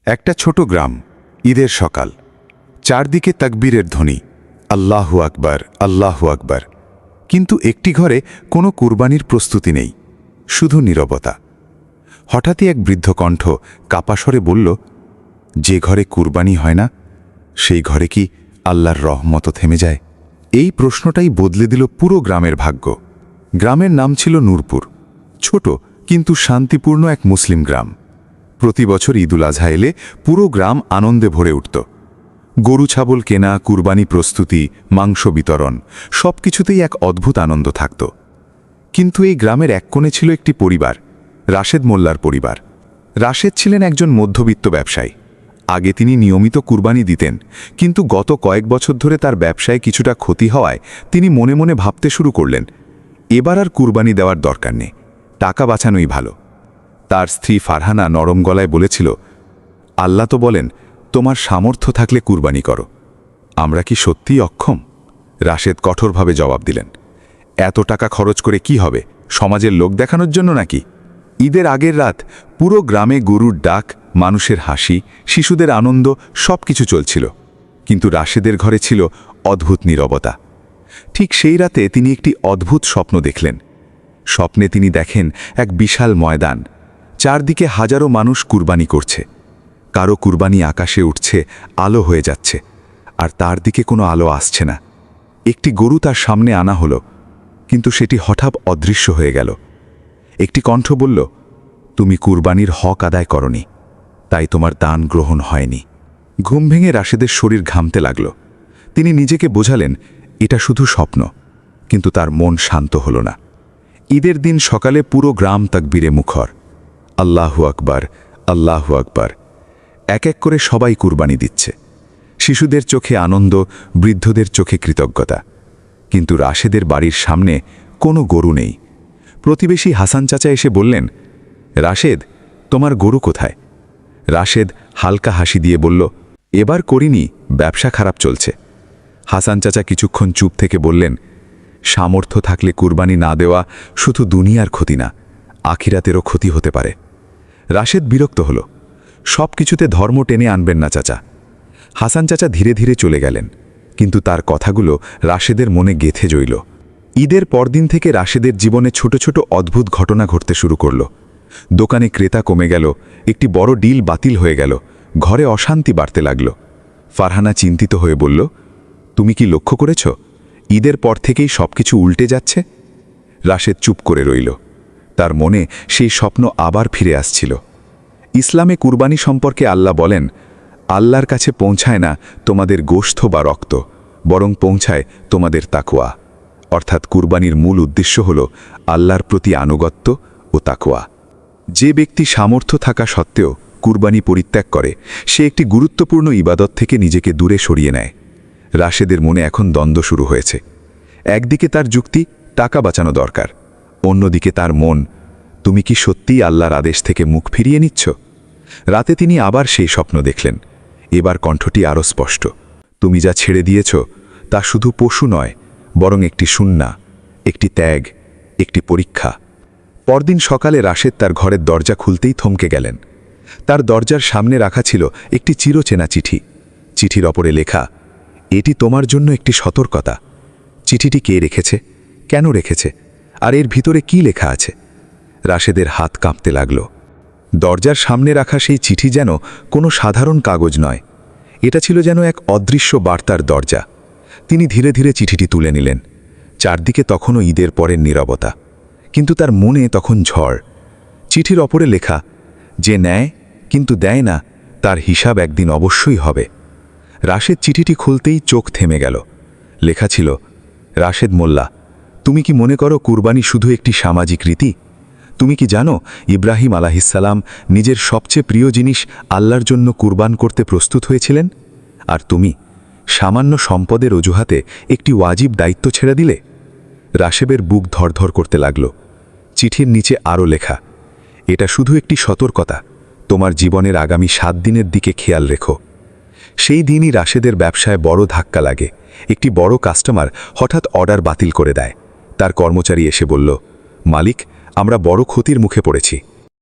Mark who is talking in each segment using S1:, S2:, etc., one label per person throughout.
S1: একটা ছোট গ্রাম, ঈদের সকাল, চারদিকে তাকবীরের ধ্বনি, আল্লাহু আকবার, আল্লাহু আকবার। কিন্তু একটি ঘরে কোনো কুরবানির প্রস্তুতি নেই, শুধু নীরবতা। হঠাৎই এক বৃদ্ধ কণ্ঠ কাপাস্বরে বলল, যে ঘরে কুরবানি হয় না, সেই ঘরে কি আল্লাহর রহমত থেমে যায়? এই প্রশ্নটাই বদলে দিল পুরো গ্রামের ভাগ্য। গ্রামের নাম ছিল নূরপুর, ছোট কিন্তু শান্তিপূর্ণ এক মুসলিম গ্রাম। প্রতি বছর ঈদুল আজহা এলে পুরো গ্রাম আনন্দে ভরে উঠত। গরু ছাগল কেনা, কুরবানি প্রস্তুতি, মাংস বিতরণ, সবকিছুতেই এক অদ্ভুত আনন্দ থাকত। কিন্তু এই গ্রামের এক কোণে ছিল একটি পরিবার, রাশেদ মোল্লার পরিবার। রাশেদ ছিলেন একজন মধ্যবিত্ত ব্যবসায়ী। আগে তিনি নিয়মিত কুরবানি দিতেন, কিন্তু গত কয়েক বছর ধরে তার ব্যবসায় কিছুটা ক্ষতি হওয়ায় তিনি মনে মনে ভাবতে শুরু করলেন, এবার আর কুরবানি দেওয়ার দরকার নেই, টাকা বাঁচানোই ভালো। তার স্ত্রী ফারহানা নরম গলায় বলেছিল, আল্লাহ তো বলেন তোমার সামর্থ্য থাকলে কুরবানি করো, আমরা কি সত্যিই অক্ষম? রাশেদ কঠোরভাবে জবাব দিলেন, এত টাকা খরচ করে কি হবে, সমাজের লোক দেখানোর জন্য নাকি? ঈদের আগের রাত পুরো গ্রামে গরুর ডাক, মানুষের হাসি, শিশুদের আনন্দ সবকিছু চলছিল। কিন্তু রাশেদের ঘরে ছিল অদ্ভুত নীরবতা। ঠিক সেই রাতে তিনি একটি অদ্ভুত স্বপ্ন দেখলেন। স্বপ্নে তিনি দেখেন এক বিশাল ময়দান, চারদিকে হাজারো মানুষ কুরবানি করছে। কারো কুরবানি আকাশে উঠছে, আলো হয়ে যাচ্ছে, আর তার দিকে কোনো আলো আসছে না। একটি গরু তার সামনে আনা হলো, কিন্তু সেটি হঠাৎ অদৃশ্য হয়ে গেল। একটি কণ্ঠ বলল, তুমি কুরবানির হক আদায় করনি, তাই তোমার দান গ্রহণ হয়নি। ঘুম ভেঙে রাশেদের শরীর ঘামতে লাগল। তিনি নিজেকে বোঝালেন এটা শুধু স্বপ্ন, কিন্তু তার মন শান্ত হল না। ঈদের দিন সকালে পুরো গ্রাম তাকবীরে মুখর, আল্লাহু আকবার, আল্লাহু আকবার। এক এক করে সবাই কুরবানি দিচ্ছে। শিশুদের চোখে আনন্দ, বৃদ্ধদের চোখে কৃতজ্ঞতা। কিন্তু রাশেদের বাড়ির সামনে কোনো গরু নেই। প্রতিবেশী হাসান চাচা এসে বললেন, রাশেদ, তোমার গরু কোথায়? রাশেদ হালকা হাসি দিয়ে বলল, এবার করিনি, ব্যবসা খারাপ চলছে। হাসান চাচা কিছুক্ষণ চুপ থেকে বললেন, সামর্থ্য থাকলে কুরবানি না দেওয়া শুধু দুনিয়ার ক্ষতি না, আখিরাতেরও ক্ষতি হতে পারে। রাশেদ বিরক্ত হল, সব কিছুতে ধর্ম টেনে আনবেন না চাচা। হাসান চাচা ধীরে ধীরে চলে গেলেন, কিন্তু তার কথাগুলো রাশেদের মনে গেঁথে রইল। ঈদের পরদিন থেকে রাশেদের জীবনে ছোট ছোট অদ্ভুত ঘটনা ঘটতে শুরু করল। দোকানে ক্রেতা কমে গেল, একটি বড় ডিল বাতিল হয়ে গেল, ঘরে অশান্তি বাড়তে লাগল। ফারহানা চিন্তিত হয়ে বলল, তুমি কি লক্ষ্য করেছ, ঈদের পর থেকেই সবকিছু উল্টে যাচ্ছে? রাশেদ চুপ করে রইল। তার মনে সেই স্বপ্ন আবার ফিরে আসছিল। ইসলামে কুরবানি সম্পর্কে আল্লাহ বলেন, আল্লাহর কাছে পৌঁছায় না তোমাদের গোশত বা রক্ত, বরং পৌঁছায় তোমাদের তাকওয়া। অর্থাৎ কুরবানির মূল উদ্দেশ্য হল আল্লাহর প্রতি আনুগত্য ও তাকওয়া। যে ব্যক্তি সামর্থ্য থাকা সত্ত্বেও কুরবানি পরিত্যাগ করে, সে একটি গুরুত্বপূর্ণ ইবাদত থেকে নিজেকে দূরে সরিয়ে নেয়। রাশেদের মনে এখন দ্বন্দ্ব শুরু হয়েছে। একদিকে তার যুক্তি, টাকা বাঁচানো দরকার, অন্যদিকে তার মন, তুমি কি সত্যিই আল্লাহর আদেশ থেকে মুখ ফিরিয়ে নিচ্ছ? রাতে তিনি আবার সেই স্বপ্ন দেখলেন। এবার কণ্ঠটি আরও স্পষ্ট, তুমি যা ছেড়ে দিয়েছ তা শুধু পশু নয়, বরং একটি শূন্যা, একটি ত্যাগ, একটি পরীক্ষা। পরদিন সকালে রাশেদ তার ঘরের দরজা খুলতেই থমকে গেলেন। তার দরজার সামনে রাখা ছিল একটি চিরচেনা চিঠি। চিঠির ওপরে লেখা, এটি তোমার জন্য একটি সতর্কতা। চিঠিটি কে রেখেছে, কেন রেখেছে, আর এর ভিতরে কি লেখা আছে? রাশেদের হাত কাঁপতে লাগল। দরজার সামনে রাখা সেই চিঠি যেন কোনো সাধারণ কাগজ নয়, এটা ছিল যেন এক অদৃশ্য বার্তার দরজা। তিনি ধীরে ধীরে চিঠিটি তুলে নিলেন। চারদিকে তখনও ঈদের পরের নীরবতা, কিন্তু তার মনে তখন ঝড়। চিঠির ওপরে লেখা, যে নেয় কিন্তু দেয় না, তার হিসাব একদিন অবশ্যই হবে। রাশেদ চিঠিটি খুলতেই চোখ থেমে গেল। লেখা ছিল, রাশেদ মোল্লা, তুমি কি মনে করো কুরবানি শুধু একটি সামাজিক রীতি? তুমি কি জানো ইব্রাহিম আলাইহিসসালাম নিজের সবচেয়ে প্রিয় জিনিস আল্লাহর জন্য কুরবান করতে প্রস্তুত হয়েছিলেন? আর তুমি সামান্য সম্পদের অজুহাতে একটি ওয়াজিব দায়িত্ব ছেড়ে দিলে? রাশেবের বুক ধরধর করতে লাগল। চিঠির নিচে আরও লেখা, এটা শুধু একটি সতর্কতা, তোমার জীবনের আগামী 7 দিনের দিকে খেয়াল রেখো। সেই দিনই রাশেদের ব্যবসায় বড় ধাক্কা লাগে। একটি বড় কাস্টমার হঠাৎ অর্ডার বাতিল করে দেয়। তার কর্মচারী এসে বলল, মালিক, আমরা বড় ক্ষতির মুখে পড়েছি।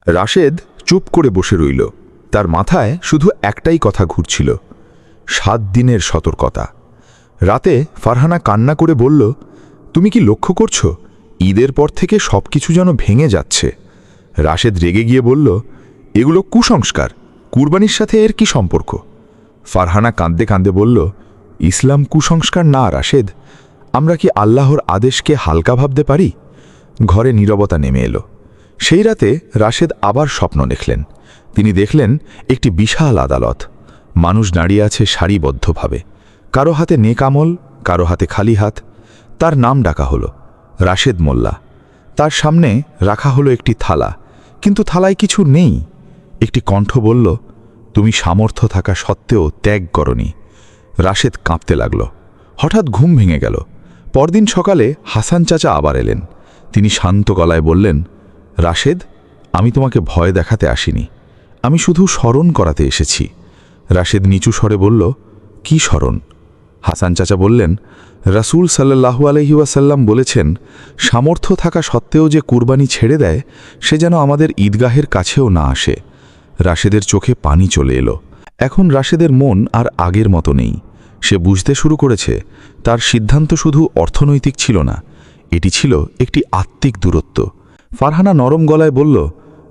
S1: রাশেদ চুপ করে বসে রইল।
S2: তার মাথায় শুধু একটাই কথা ঘুরছিল, 7 দিনের সতর্কতা। রাতে ফারহানা কান্না করে বলল, তুমি কি লক্ষ্য করছো ঈদের পর থেকে সবকিছু যেন ভেঙে যাচ্ছে? রাশেদ রেগে গিয়ে বলল, এগুলো কুসংস্কার, কুরবানির সাথে এর কি সম্পর্ক? ফারহানা কাঁদতে কাঁদতে বলল, ইসলাম কুসংস্কার না রাশেদ, আমরা কি আল্লাহর আদেশকে হালকা ভাবতে পারি? ঘরে নীরবতা নেমে এলো। সেই রাতে রাশেদ আবার স্বপ্ন দেখলেন। তিনি দেখলেন একটি বিশাল আদালত, মানুষ দাঁড়িয়ে আছে সারিবদ্ধভাবে, কারো হাতে নেক আমল, কারো হাতে খালি হাত। তার নাম ডাকা হলো রাশেদ মোল্লা। তার সামনে রাখা হলো একটি থালা, কিন্তু থালায় কিছু নেই। একটি কণ্ঠ বলল, তুমি সামর্থ্য থাকা সত্ত্বেও ত্যাগ করনি। রাশেদ কাঁপতে লাগল। হঠাৎ ঘুম ভেঙে গেল। পরদিন সকালে হাসান চাচা আবার এলেন। তিনি শান্ত গলায় বললেন, রাশেদ, আমি তোমাকে ভয় দেখাতে আসিনি, আমি শুধু স্মরণ করাতে এসেছি। রাশেদ নিচু স্বরে বলল, কি স্মরণ? হাসান চাচা বললেন, রাসূল সাল্লাল্লাহু আলাইহি ওয়াসাল্লাম বলেছেন, সামর্থ্য থাকা সত্ত্বেও যে কুরবানি ছেড়ে দেয় সে যেন আমাদের ঈদগাহের কাছেও না আসে। রাশেদের চোখে পানি চলে এলো। এখন রাশেদের মন আর আগের মতো নেই। সে বুঝতে শুরু করেছে তার সিদ্ধান্ত শুধু অর্থনৈতিক ছিল না, এটি ছিল একটি আত্মিক দূরত্ব। ফারহানা নরম গলায় বলল,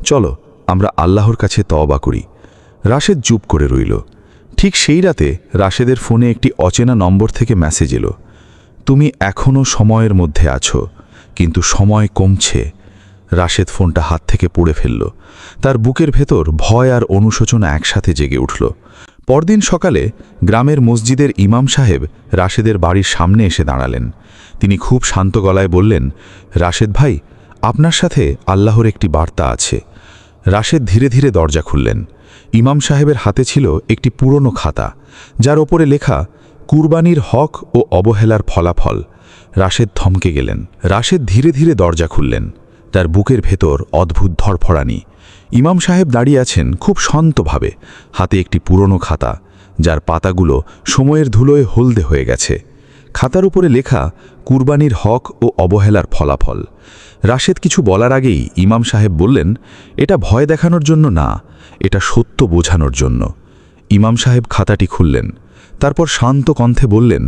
S2: চলো আমরা আল্লাহর কাছে তওবা করি। রাশেদ চুপ করে রইল। ঠিক সেই রাতে রাশেদের ফোনে একটি অচেনা নম্বর থেকে মেসেজ এলো, তুমি এখনও সময়ের মধ্যে আছো, কিন্তু সময় কমছে। রাশেদ ফোনটা হাত থেকে পড়ে ফেলল। তার বুকের ভেতর ভয় আর অনুশোচনা একসাথে জেগে উঠল। পরদিন সকালে গ্রামের মসজিদের ইমাম সাহেব রাশেদের বাড়ির সামনে এসে দাঁড়ালেন। তিনি খুব শান্ত গলায় বললেন, রাশেদ ভাই, আপনার সাথে আল্লাহর একটি বার্তা আছে। রাশেদ ধীরে ধীরে দরজা খুললেন। ইমাম সাহেবের হাতে ছিল একটি পুরনো খাতা, যার ওপরে লেখা কুরবানির হক ও অবহেলার ফলাফল। রাশেদ থমকে গেলেন। রাশেদ ধীরে ধীরে দরজা খুললেন। তার বুকের ভেতর অদ্ভুত ধড়ফড়ানি। ইমাম সাহেব দাঁড়িয়ে আছেন খুব শান্তভাবে, হাতে একটি পুরনো খাতা, যার পাতাগুলো সময়ের ধুলোয় হলদে হয়ে গেছে। খাতার উপরে লেখা কুরবানির হক ও অবহেলার ফলাফল। রাশেদ কিছু বলার আগেই ইমাম সাহেব বললেন, এটা ভয় দেখানোর জন্য না, এটা সত্য বোঝানোর জন্য। ইমাম সাহেব খাতাটি খুললেন। তারপর শান্ত কণ্ঠে বললেন,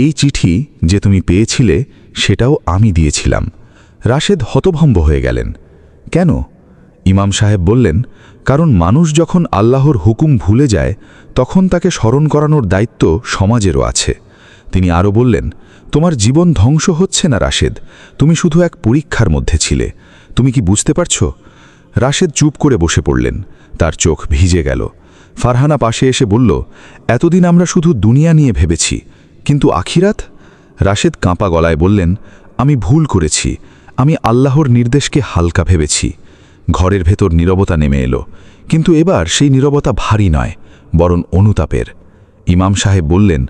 S2: এই চিঠি যে তুমি পেয়েছিলে সেটাও আমি দিয়েছিলাম। রাশেদ হতভম্ব হয়ে গেলেন। কেন? ইমাম সাহেব বললেন, কারণ মানুষ যখন আল্লাহর হুকুম ভুলে যায় তখন তাকে স্মরণ করানোর দায়িত্ব সমাজেরও আছে। তিনি আরও বললেন, তোমার জীবন ধ্বংস হচ্ছে না রাশেদ, তুমি শুধু এক পরীক্ষার মধ্যে ছিলে। তুমি কি বুঝতে পারছো? রাশেদ চুপ করে বসে পড়লেন। তার চোখ ভিজে গেল। ফারহানা পাশে এসে বলল, এতদিন আমরা শুধু দুনিয়া নিয়ে ভেবেছি, কিন্তু আখিরাত? রাশেদ কাঁপা গলায় বললেন, আমি ভুল করেছি, আমি আল্লাহর নির্দেশকে হালকা ভেবেছি। ঘরের ভেতর নীরবতা নেমে এলো, কিন্তু এবার সেই নীরবতা ভারী নয়, বরং অনুতাপের। ইমাম সাহেব বললেন,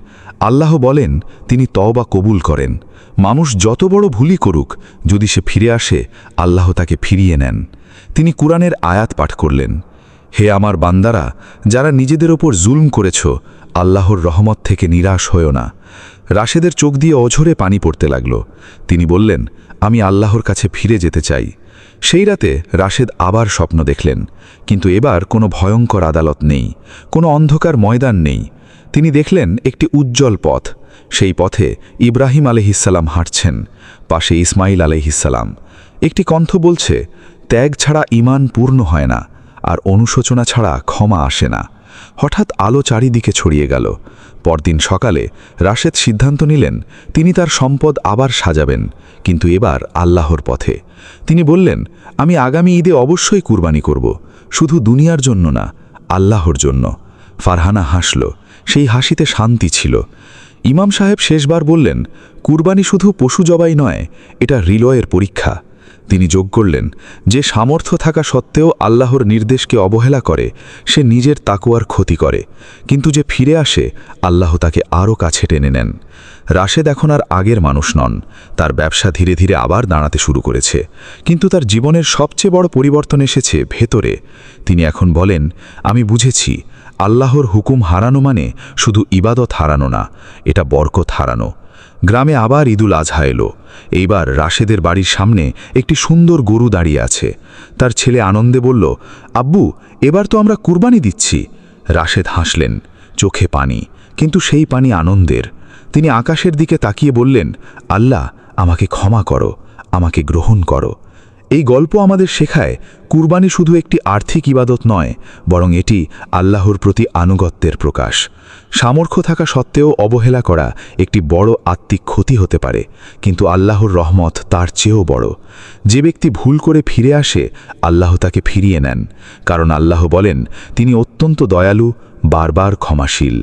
S2: আল্লাহ বলেন তিনি তওবা কবুল করেন। মানুষ যত বড় ভুলই করুক, যদি সে ফিরে আসে আল্লাহ তাকে ফিরিয়ে নেন। তিনি কুরআনের আয়াত পাঠ করলেন, হে আমার বান্দারা, যারা নিজেদের ওপর জুলম করেছ, আল্লাহর রহমত থেকে নিরাশ হয়ো না। রাশেদের চোখ দিয়ে অঝরে পানি পড়তে লাগল। তিনি বললেন, আমি আল্লাহর কাছে ফিরে যেতে চাই। সেই রাতে রাশেদ আবার স্বপ্ন দেখলেন, কিন্তু এবার কোনো ভয়ঙ্কর আদালত নেই, কোনো অন্ধকার ময়দান নেই। তিনি দেখলেন একটি উজ্জ্বল পথ। সেই পথে ইব্রাহিম আলাইহিসসালাম হাঁটছেন, পাশে ইসমাইল আলাইহিসসালাম। একটি কণ্ঠ বলছে, ত্যাগ ছাড়া ঈমান পূর্ণ হয় না, আর অনুশোচনা ছাড়া ক্ষমা আসে না। হঠাৎ আলো চারিদিকে ছড়িয়ে গেল। পরদিন সকালে রাশেদ সিদ্ধান্ত নিলেন তিনি তার সম্পদ আবার সাজাবেন, কিন্তু এবার আল্লাহর পথে। তিনি বললেন, আমি আগামী ঈদে অবশ্যই কুরবানি করব, শুধু দুনিয়ার জন্য না, আল্লাহর জন্য। ফারহানা হাসল, সেই হাসিতে শান্তি ছিল। ইমাম সাহেব শেষবার বললেন, কুরবানি শুধু পশু জবাই নয়, এটা হৃদয়ের পরীক্ষা। তিনি যোগ করলেন, যে সামর্থ্য থাকা সত্ত্বেও আল্লাহর নির্দেশকে অবহেলা করে সে নিজের তাকওয়ার ক্ষতি করে, কিন্তু যে ফিরে আসে আল্লাহ তাকে আরও কাছে টেনে নেন। রাশেদ এখন আর আগের মানুষ নন। তার ব্যবসা ধীরে ধীরে আবার দাঁড়াতে শুরু করেছে, কিন্তু তার জীবনের সবচেয়ে বড় পরিবর্তন এসেছে ভেতরে। তিনি এখন বলেন, আমি বুঝেছি আল্লাহর হুকুম হারানো মানে শুধু ইবাদত হারানো না, এটা বরকত হারানো। গ্রামে আবার ঈদুল আজহা এলো। এইবার রাশেদের বাড়ির সামনে একটি সুন্দর গরু দাঁড়িয়ে আছে। তার ছেলে আনন্দে বলল, আব্বু, এবার তো আমরা কুরবানি দিচ্ছি। রাশেদ হাসলেন, চোখে পানি, কিন্তু সেই পানি আনন্দের। তিনি আকাশের দিকে তাকিয়ে বললেন, আল্লাহ, আমাকে ক্ষমা করো, আমাকে গ্রহণ করো। এই গল্প আমাদের শেখায় কুরবানি শুধু একটি আর্থিক ইবাদত নয়, বরং এটি আল্লাহর প্রতি আনুগত্যের প্রকাশ। সামর্থ্য থাকা সত্ত্বেও অবহেলা করা একটি বড় আত্মিক ক্ষতি হতে পারে, কিন্তু আল্লাহর রহমত তার চেয়েও বড়। যে ব্যক্তি ভুল করে ফিরে আসে, আল্লাহ তাকে ফিরিয়ে নেন, কারণ আল্লাহ বলেন তিনি অত্যন্ত দয়ালু, বারবার ক্ষমাশীল।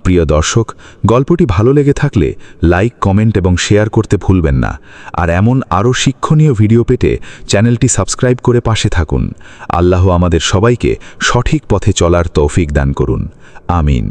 S2: প্রিয় দর্শক, গল্পটি ভালো লেগে থাকলে লাইক, কমেন্ট এবং শেয়ার করতে ভুলবেন না। আর এমন আরও শিক্ষণীয় ভিডিও পেতে চ্যানেলটি সাবস্ক্রাইব করে পাশে থাকুন। আল্লাহ আমাদের সবাইকে সঠিক পথে চলার তৌফিক দান করুন। আমিন।